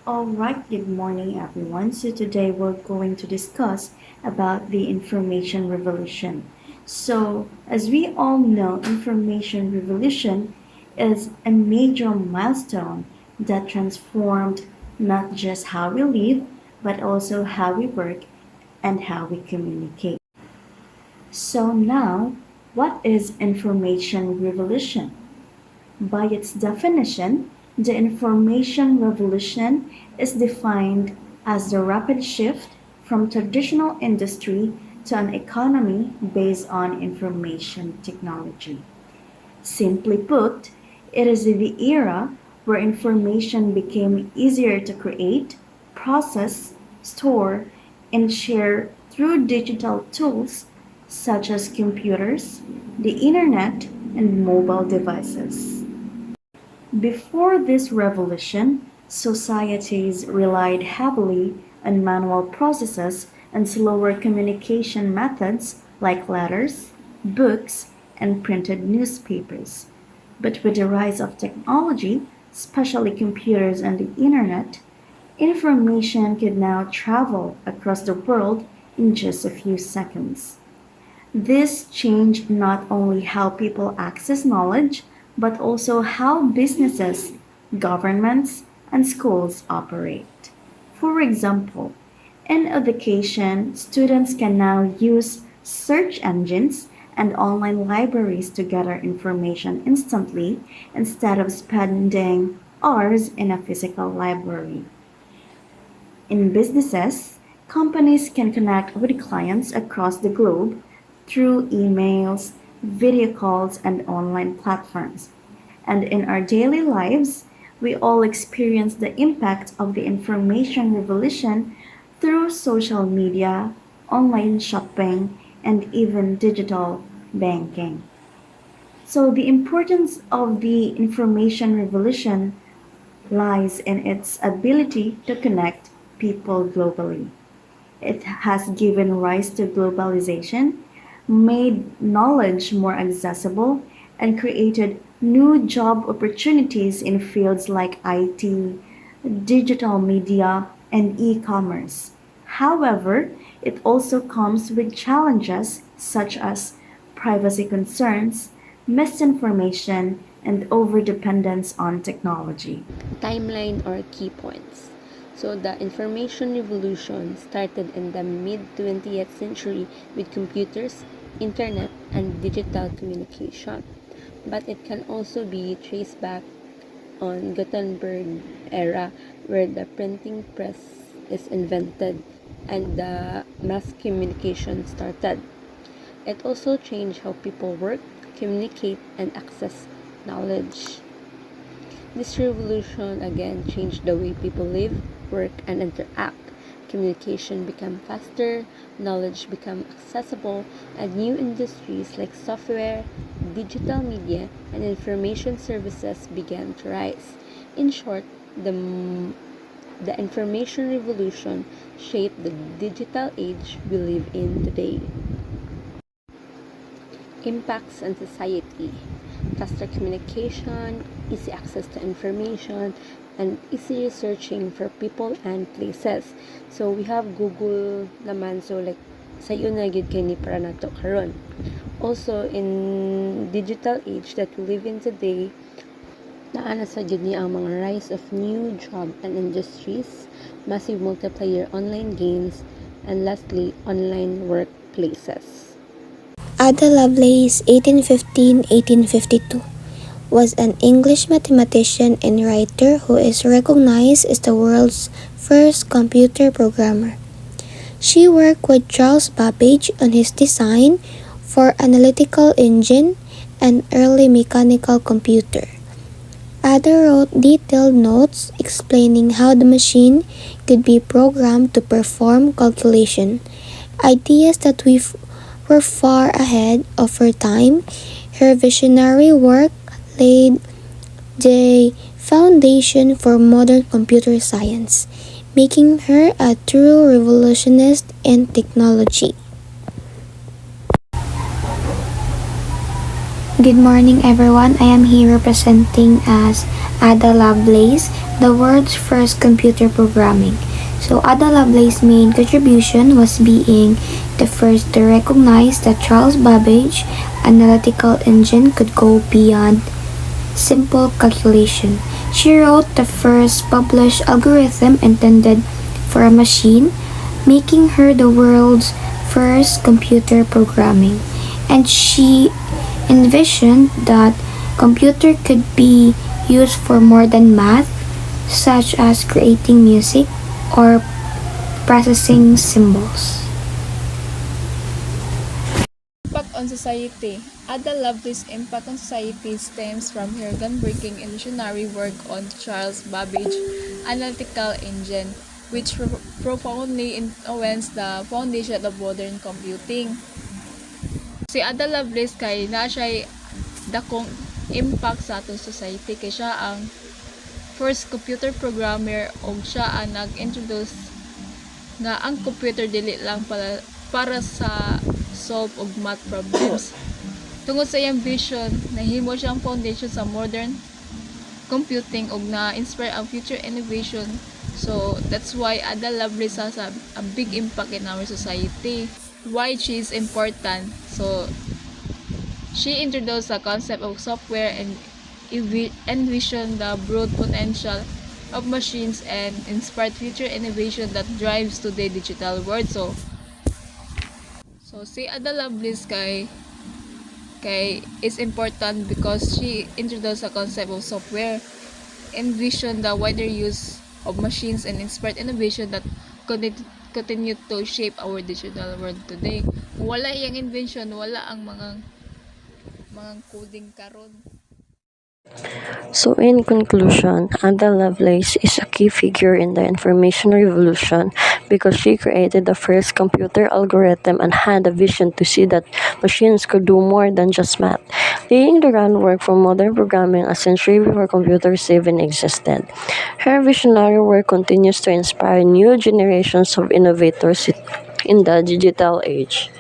Alright, good morning everyone. So today we're going to discuss about the information revolution. So as we all know, information revolution is a major milestone that transformed not just how we live, but also how we work and how we communicate. So now, what is information revolution? By its definition, the information revolution is defined as the rapid shift from traditional industry to an economy based on information technology. Simply put, it is the era where information became easier to create, process, store, and share through digital tools such as computers, the internet, and mobile devices. Before this revolution, societies relied heavily on manual processes and slower communication methods like letters, books, and printed newspapers. But with the rise of technology, especially computers and the internet, information could now travel across the world in just a few seconds. This changed not only how people access knowledge, but also how businesses, governments, and schools operate. For example, in education, students can now use search engines and online libraries to gather information instantly instead of spending hours in a physical library. In businesses, companies can connect with clients across the globe through emails, video calls, and online platforms. And in our daily lives, we all experience the impact of the information revolution through social media, online shopping, and even digital banking. So, the importance of the information revolution lies in its ability to connect people globally. It has given rise to globalization, made knowledge more accessible, and created new job opportunities in fields like IT, digital media, and e commerce. However, it also comes with challenges such as privacy concerns, misinformation, and overdependence on technology. Timeline or key points. So the information revolution started in the mid 20th century with computers, internet, and digital communication. But it can also be traced back on Gutenberg era where the printing press is invented and the mass communication started. It also changed how people work, communicate, and access knowledge. This revolution again changed the way people live, work, and interact. Communication became faster, knowledge became accessible, and new industries like software, digital media, and information services began to rise. In short, the information revolution shaped the digital age we live in today. Impacts on society: faster communication, easy access to information, and easy searching for people and places. So we have Google naman, so like sayo na gid kay ni para nato karon. Also in digital age that we live in today, naana sa gid ni ang mga rise of new job and industries, massive multiplayer online games, and lastly online workplaces. Ada Lovelace (1815–1852) was an English mathematician and writer who is recognized as the world's first computer programmer. She worked with Charles Babbage on his design for analytical engine and early mechanical computer. Ada wrote detailed notes explaining how the machine could be programmed to perform calculation, ideas that were far ahead of her time. Her visionary work laid the foundation for modern computer science, making her a true revolutionist in technology. Good morning everyone. I am here representing as Ada Lovelace the world's first computer programming. So Ada Lovelace's main contribution was being the first to recognize that Charles Babbage's analytical engine could go beyond simple calculation. She wrote the first published algorithm intended for a machine, making her the world's first computer programming. And she envisioned that computer could be used for more than math, such as creating music or processing symbols. Impact on society. Ada Lovelace's impact on society stems from her groundbreaking and visionary work on Charles Babbage's analytical engine, which profoundly influenced the foundation of modern computing. Si Ada Lovelace kay na siya dakong impact sa atong society kay siya ang first computer programmer o siya ang nag-introduce nga ang computer dili lang para sa solve og math problems. Tungod sa iyang vision, nahimo siyang foundation sa modern computing ug na-inspire ang future innovation. So, that's why Ada Lovelace has a big impact in our society. Why she is important? So, she introduced the concept of software and envisioned the broad potential of machines and inspired future innovation that drives today's digital world. So si Ada Lovelace kay is important because she introduced the concept of software, envisioned the wider use of machines and inspired innovation that continue to shape our digital world today. Kung wala iyang invention, wala ang mga coding karon. So in conclusion, Ada Lovelace is a key figure in the information revolution because she created the first computer algorithm and had a vision to see that machines could do more than just math, laying the groundwork for modern programming a century before computers even existed. Her visionary work continues to inspire new generations of innovators in the digital age.